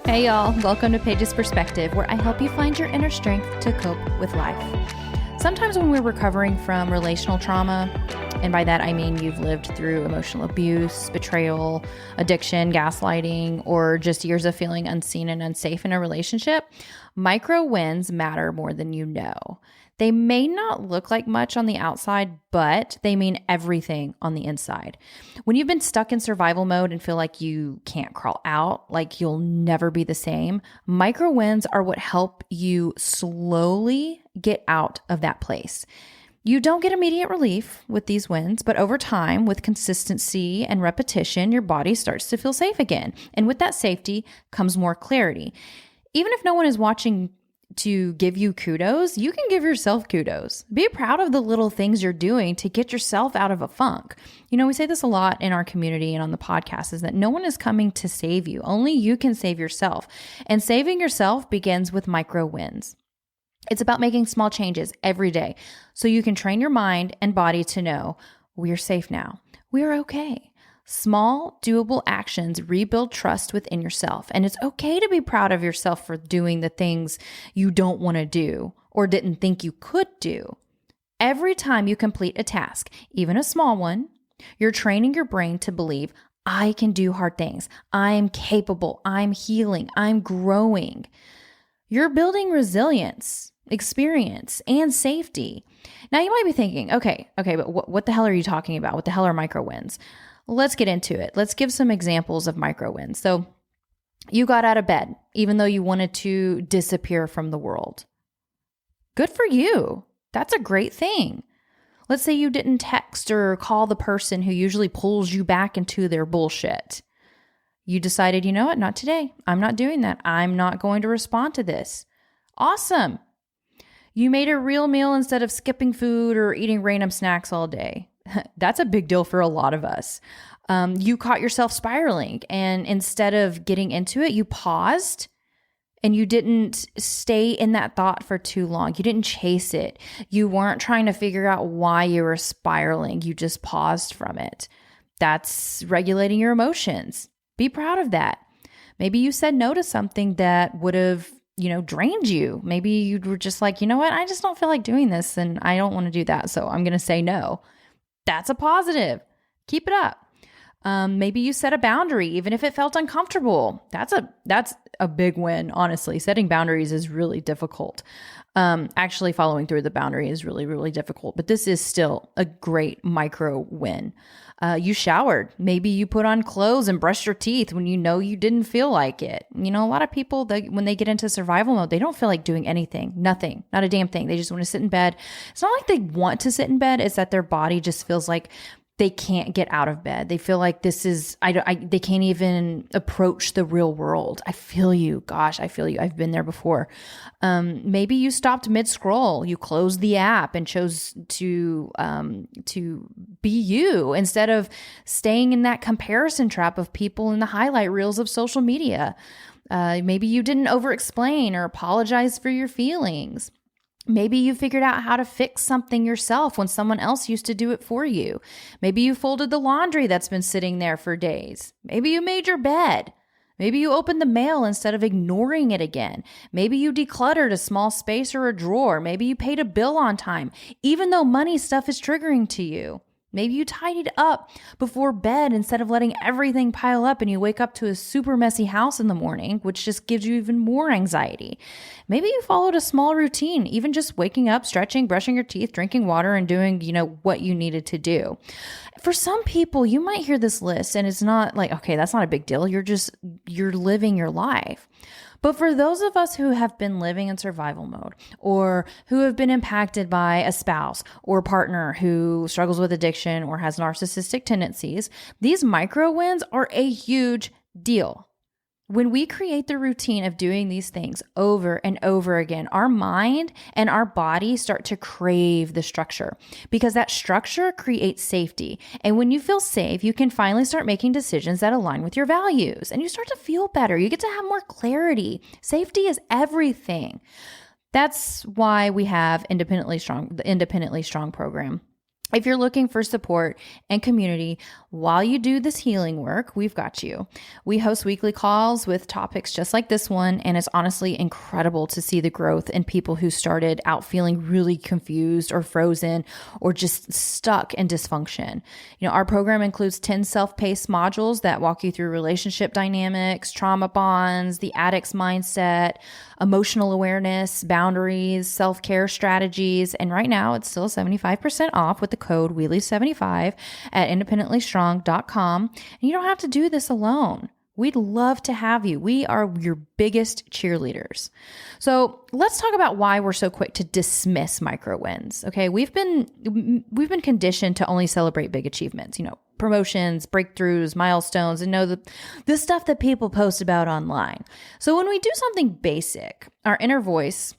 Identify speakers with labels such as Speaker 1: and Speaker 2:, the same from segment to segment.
Speaker 1: Hey y'all, welcome to Paige's Perspective, where I help you find your inner strength to cope with life. Sometimes when we're recovering from relational trauma, and by that I mean you've lived through emotional abuse, betrayal, addiction, gaslighting, or just years of feeling unseen and unsafe in a relationship, micro wins matter more than you know. They may not look like much on the outside, but they mean everything on the inside. When you've been stuck in survival mode and feel like you can't crawl out, like you'll never be the same, micro wins are what help you slowly get out of that place. You don't get immediate relief with these wins, but over time, with consistency and repetition, your body starts to feel safe again. And with that safety comes more clarity. Even if no one is watching to give you kudos, you can give yourself kudos. Be proud of the little things you're doing to get yourself out of a funk. You know, we say this a lot in our community and on the podcast is that no one is coming to save you. Only you can save yourself. And saving yourself begins with micro wins. It's about making small changes every day so you can train your mind and body to know we're safe now. We're okay. Small, doable actions rebuild trust within yourself. And it's okay to be proud of yourself for doing the things you don't want to do or didn't think you could do. Every time you complete a task, even a small one, you're training your brain to believe, I can do hard things. I'm capable. I'm healing. I'm growing. You're building resilience, experience, and safety. Now you might be thinking, okay, but what the hell are you talking about? What the hell are micro wins? Let's get into it. Let's give some examples of micro wins. So you got out of bed, even though you wanted to disappear from the world. Good for you. That's a great thing. Let's say you didn't text or call the person who usually pulls you back into their bullshit. You decided, you know what? Not today. I'm not doing that. I'm not going to respond to this. Awesome. You made a real meal instead of skipping food or eating random snacks all day. That's a big deal for a lot of us. You caught yourself spiraling, and instead of getting into it, you paused and you didn't stay in that thought for too long. You didn't chase it. You weren't trying to figure out why you were spiraling. You just paused from it. That's regulating your emotions. Be proud of that. Maybe you said no to something that would have drained you. Maybe you were just like, you know what? I just don't feel like doing this and I don't want to do that. So I'm going to say no. That's a positive. Keep it up. Maybe you set a boundary, even if it felt uncomfortable. That's a big win, honestly. Setting boundaries is really difficult. Actually, following through the boundary is really, really difficult. But this is still a great micro win. You showered. Maybe you put on clothes and brushed your teeth when you know you didn't feel like it. You know, a lot of people, when they get into survival mode, they don't feel like doing anything, nothing, not a damn thing. They just want to sit in bed. It's not like they want to sit in bed. It's that their body just feels like they can't get out of bed. They feel like this is, they can't even approach the real world. I feel you. Gosh, I feel you. I've been there before. Maybe you stopped mid-scroll. You closed the app and chose to be you instead of staying in that comparison trap of people in the highlight reels of social media. Maybe you didn't over-explain or apologize for your feelings. Maybe you figured out how to fix something yourself when someone else used to do it for you. Maybe you folded the laundry that's been sitting there for days. Maybe you made your bed. Maybe you opened the mail instead of ignoring it again. Maybe you decluttered a small space or a drawer. Maybe you paid a bill on time, even though money stuff is triggering to you. Maybe you tidied up before bed instead of letting everything pile up and you wake up to a super messy house in the morning, which just gives you even more anxiety. Maybe you followed a small routine, even just waking up, stretching, brushing your teeth, drinking water, and doing, what you needed to do. For some people, you might hear this list and it's not like, okay, that's not a big deal. You're living your life. But for those of us who have been living in survival mode or who have been impacted by a spouse or partner who struggles with addiction or has narcissistic tendencies, these micro wins are a huge deal. When we create the routine of doing these things over and over again, our mind and our body start to crave the structure because that structure creates safety. And when you feel safe, you can finally start making decisions that align with your values and you start to feel better. You get to have more clarity. Safety is everything. That's why we have the Independently Strong program. If you're looking for support and community while you do this healing work, we've got you. We host weekly calls with topics just like this one, and it's honestly incredible to see the growth in people who started out feeling really confused or frozen or just stuck in dysfunction. Our program includes 10 self-paced modules that walk you through relationship dynamics, trauma bonds, the addict's mindset, emotional awareness, boundaries, self-care strategies, and right now it's still 75% off with the code Wheelie75 at independentlystrong.com. And you don't have to do this alone. We'd love to have you. We are your biggest cheerleaders. So let's talk about why we're so quick to dismiss micro wins. Okay, we've been conditioned to only celebrate big achievements, promotions, breakthroughs, milestones, and the stuff that people post about online. So when we do something basic, our inner voice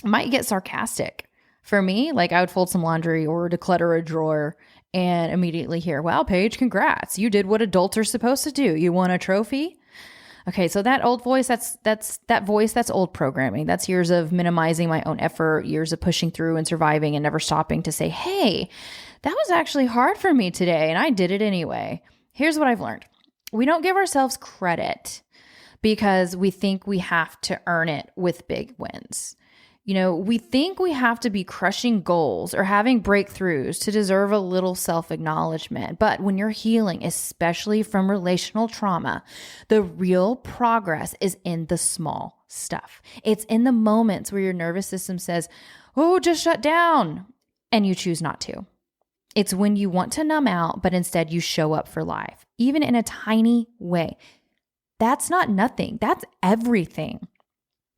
Speaker 1: might get sarcastic. For me, I would fold some laundry or declutter a drawer and immediately hear, wow, Paige, congrats. You did what adults are supposed to do. You won a trophy. Okay, so that old voice, that's old programming. That's years of minimizing my own effort, years of pushing through and surviving and never stopping to say, hey, that was actually hard for me today and I did it anyway. Here's what I've learned. We don't give ourselves credit because we think we have to earn it with big wins. We think we have to be crushing goals or having breakthroughs to deserve a little self-acknowledgement. But when you're healing, especially from relational trauma, the real progress is in the small stuff. It's in the moments where your nervous system says, oh, just shut down, and you choose not to. It's when you want to numb out, but instead you show up for life, even in a tiny way. That's not nothing. That's everything.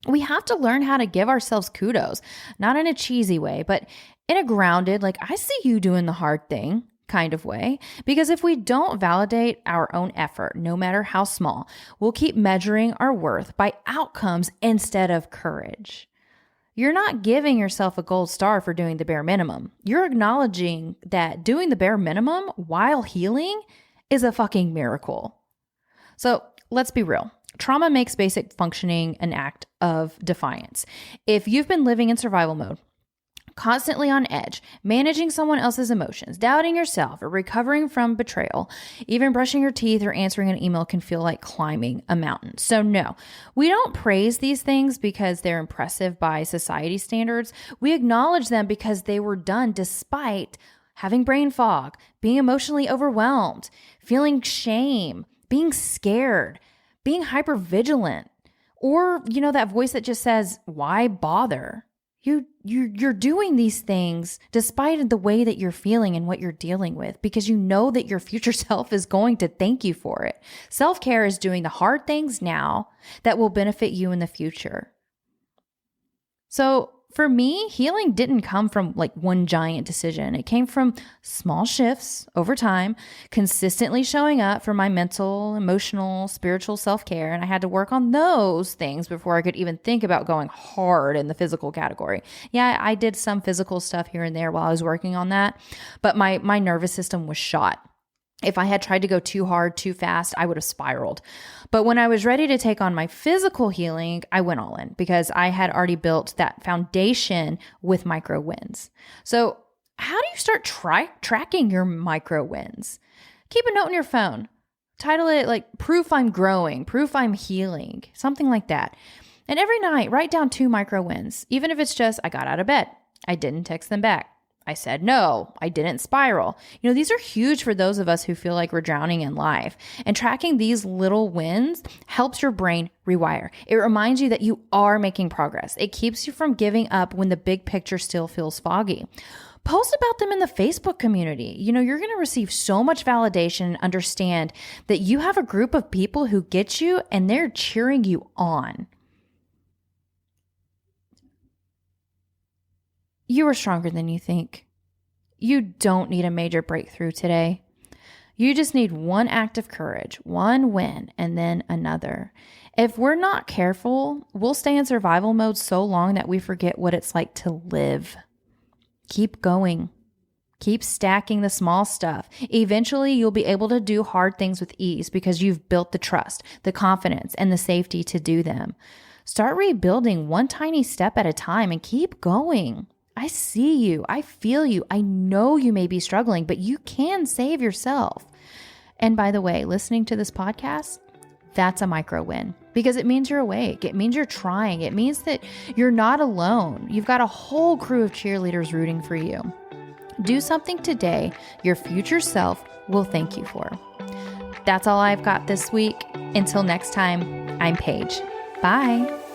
Speaker 1: We have to learn how to give ourselves kudos, not in a cheesy way, but in a grounded, I see you doing the hard thing kind of way. Because if we don't validate our own effort, no matter how small, we'll keep measuring our worth by outcomes instead of courage. You're not giving yourself a gold star for doing the bare minimum. You're acknowledging that doing the bare minimum while healing is a fucking miracle. So let's be real. Trauma makes basic functioning an act of defiance. If you've been living in survival mode, constantly on edge, managing someone else's emotions, doubting yourself, or recovering from betrayal, even brushing your teeth or answering an email can feel like climbing a mountain. So no, we don't praise these things because they're impressive by society standards. We acknowledge them because they were done despite having brain fog, being emotionally overwhelmed, feeling shame, being scared, being hypervigilant, or, that voice that just says, why bother? You're doing these things despite the way that you're feeling and what you're dealing with, because you know that your future self is going to thank you for it. Self-care is doing the hard things now that will benefit you in the future. So for me, healing didn't come from one giant decision. It came from small shifts over time, consistently showing up for my mental, emotional, spiritual self-care. And I had to work on those things before I could even think about going hard in the physical category. Yeah, I did some physical stuff here and there while I was working on that, but my nervous system was shot. If I had tried to go too hard, too fast, I would have spiraled. But when I was ready to take on my physical healing, I went all in because I had already built that foundation with micro wins. So how do you start tracking your micro wins? Keep a note on your phone. Title it proof I'm growing, proof I'm healing, something like that. And every night, write down 2 micro wins, even if it's just, I got out of bed, I didn't text them back, I said no, I didn't spiral. These are huge for those of us who feel like we're drowning in life. And tracking these little wins helps your brain rewire. It reminds you that you are making progress. It keeps you from giving up when the big picture still feels foggy. Post about them in the Facebook community. You're going to receive so much validation and understand that you have a group of people who get you and they're cheering you on. You are stronger than you think. You don't need a major breakthrough today. You just need one act of courage, one win, and then another. If we're not careful, we'll stay in survival mode so long that we forget what it's like to live. Keep going. Keep stacking the small stuff. Eventually, you'll be able to do hard things with ease because you've built the trust, the confidence, and the safety to do them. Start rebuilding one tiny step at a time and keep going. I see you. I feel you. I know you may be struggling, but you can save yourself. And by the way, listening to this podcast, that's a micro win because it means you're awake. It means you're trying. It means that you're not alone. You've got a whole crew of cheerleaders rooting for you. Do something today your future self will thank you for. That's all I've got this week. Until next time, I'm Paige. Bye.